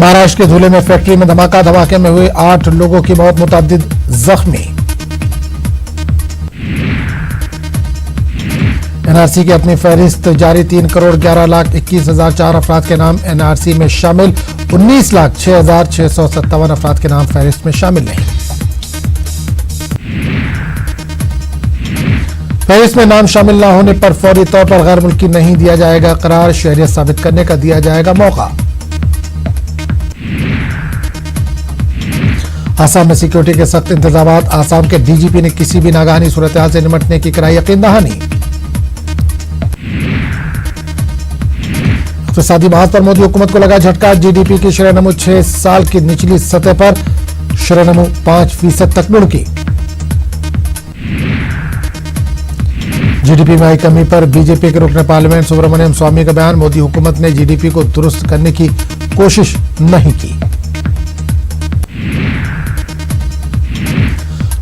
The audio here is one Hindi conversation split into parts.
महाराष्ट्र के धुले में फैक्ट्री में धमाका, धमाके में हुए 8 लोगों की मौत, मुतअद्दिद जख्मी। एनआरसी की अपनी फहरिस्त जारी, 3,11,21,004 अफराद के नाम एनआरसी में शामिल, 19,06,657 अफराद के नाम फहरिस्त में शामिल नहीं। फहरिस्त में नाम शामिल न होने पर फौरी तौर पर गैर मुल्की नहीं दिया जाएगा करार, शहरियत साबित करने का दिया जाएगा मौका। आसाम में सिक्योरिटी के सख्त इंतजाम, आसाम के डीजीपी ने किसी भी नागहानी सूरत-ए-हाल से निपटने की कराई यकीन दहानी। इक़्तिसादी महाज पर मोदी हुकूमत को लगा झटका, जीडीपी की शरह-ए-नमू 6 साल की निचली सतह पर, शरह-ए-नमू 5% तक लुढ़की। जीडीपी में आई कमी पर बीजेपी के रुकने पार्लियामेंट सुब्रमण्यम स्वामी का बयान, मोदी हुकूमत ने जीडीपी को दुरुस्त करने की कोशिश नहीं की।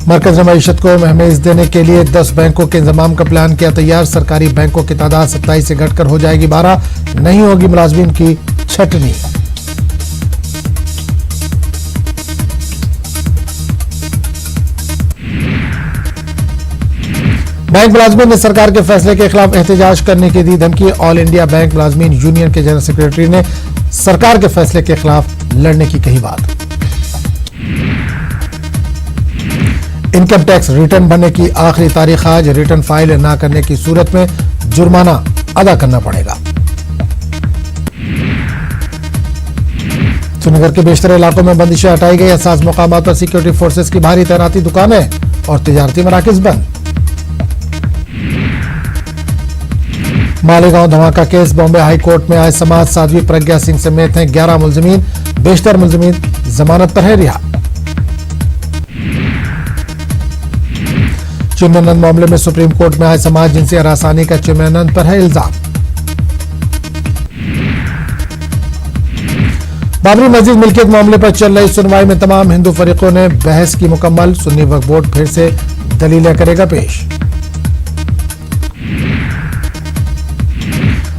मरकज ने मईशत को महमेज देने के लिए 10 बैंकों के इंतजाम का प्लान किया तैयार, सरकारी बैंकों की तादाद 27 से घटकर हो जाएगी 12, नहीं होगी मुलाजमीन की छटनी। बैंक मुलाजमीन ने सरकार के फैसले के खिलाफ एहतजाज करने की दी धमकी, ऑल इंडिया बैंक मुलाजमीन यूनियन के जनरल सेक्रेटरी ने सरकार के फैसले के खिलाफ लड़ने की कही बात। इनकम टैक्स रिटर्न भरने की आखिरी तारीख आज, रिटर्न फाइल न करने की सूरत में जुर्माना अदा करना पड़ेगा। श्रीनगर के बेशतर इलाकों में बंदिशें हटाई गई, हसास मुकामात पर सिक्योरिटी फोर्सेस की भारी तैनाती, दुकानें और तिजारती मराकिज बंद। मालेगांव धमाका केस, बॉम्बे हाई कोर्ट में आज समाज साध्वी प्रज्ञा सिंह समेत हैं 11 मुलजमीन, बेशतर मुलजमीन जमानत पर है रिहा। चिन्मयानंद मामले में सुप्रीम कोर्ट में आज समाज जिनसी हरासानी का चिन्मयानंद पर है इल्जाम। बाबरी मस्जिद मिल्कियत मामले पर चल रही सुनवाई में तमाम हिंदू फरीकों ने बहस की मुकम्मल, सुन्नी वक्फ बोर्ड फिर से दलीलें करेगा पेश।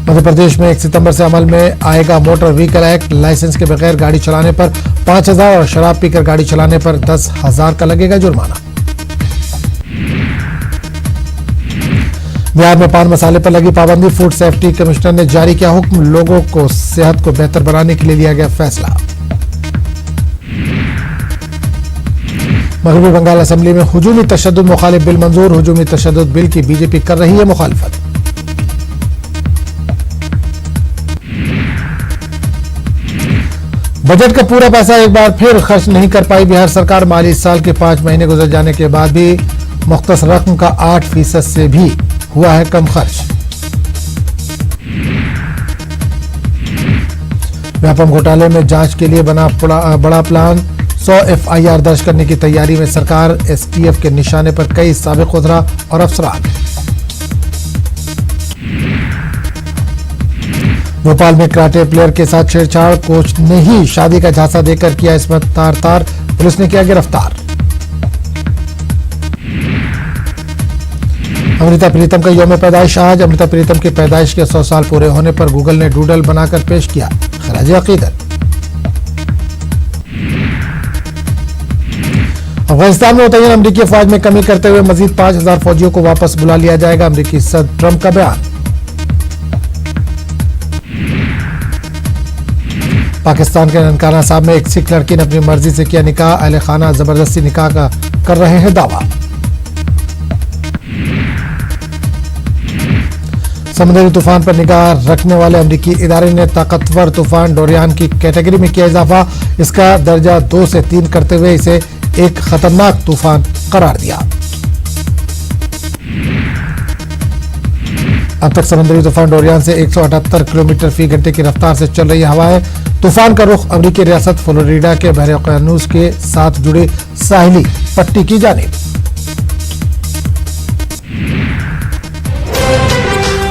मध्य प्रदेश में 1 सितंबर से अमल में आएगा मोटर व्हीकल एक्ट, लाइसेंस के बगैर गाड़ी चलाने पर 5,000 और शराब पीकर गाड़ी चलाने पर 10,000 का लगेगा जुर्माना। बिहार में पान मसाले पर लगी पाबंदी, फूड सेफ्टी कमिश्नर ने जारी किया हुक्म, लोगों को सेहत को बेहतर बनाने के लिए लिया गया फैसला। मगरबी बंगाल असेंबली में हुजूमी तशद्दुद मुखालिफ बिल मंजूर, हुजूमी तशद्दुद बिल की बीजेपी कर रही है मुखालिफत। बजट का पूरा पैसा एक बार फिर खर्च नहीं कर पाई बिहार सरकार, माली साल के 5 महीने गुजर जाने के बाद भी मुख्तस रकम का 8% से भी हुआ है कम खर्च। व्यापम घोटाले में जांच के लिए बना बड़ा प्लान, 100 FIR दर्ज करने की तैयारी में सरकार, STF के निशाने पर कई साबिक उज़रा और अफसरान। भोपाल में कराटे प्लेयर के साथ छेड़छाड़, कोच ने ही शादी का झांसा देकर किया इसमें तार, पुलिस ने किया गिरफ्तार। अमृता प्रीतम का यौम पैदाइश आज, अमृता प्रीतम की पैदाइश के 100 साल पूरे होने पर गूगल ने डूडल बनाकर पेश किया खराज अकीदत। अफगानिस्तान में मुतय्यन अमरीकी फौज में कमी करते हुए मजीद 5,000 फौजियों को वापस बुला लिया जाएगा, अमरीकी सदर ट्रंप का बयान। पाकिस्तान के ननकाना साहब में एक सिख लड़की ने अपनी मर्जी से किया निकाह, अहले खाना जबरदस्ती निकाह का कर रहे हैं दावा। समुद्री तूफान पर निगाह रखने वाले अमरीकी इदारे ने ताकतवर तूफान डोरियान की कैटेगरी में किया इजाफा, इसका दर्जा 2 से 3 करते हुए इसे एक खतरनाक तूफान करार दिया। अब तक समुद्री तूफान डोरियान से 178 किलोमीटर फी घंटे की रफ्तार से चल रही हवाएं। तूफान का रुख अमरीकी रियासत फ्लोरिडा के बहरे कानूस के साथ जुड़ी साहिली पट्टी की जानिब।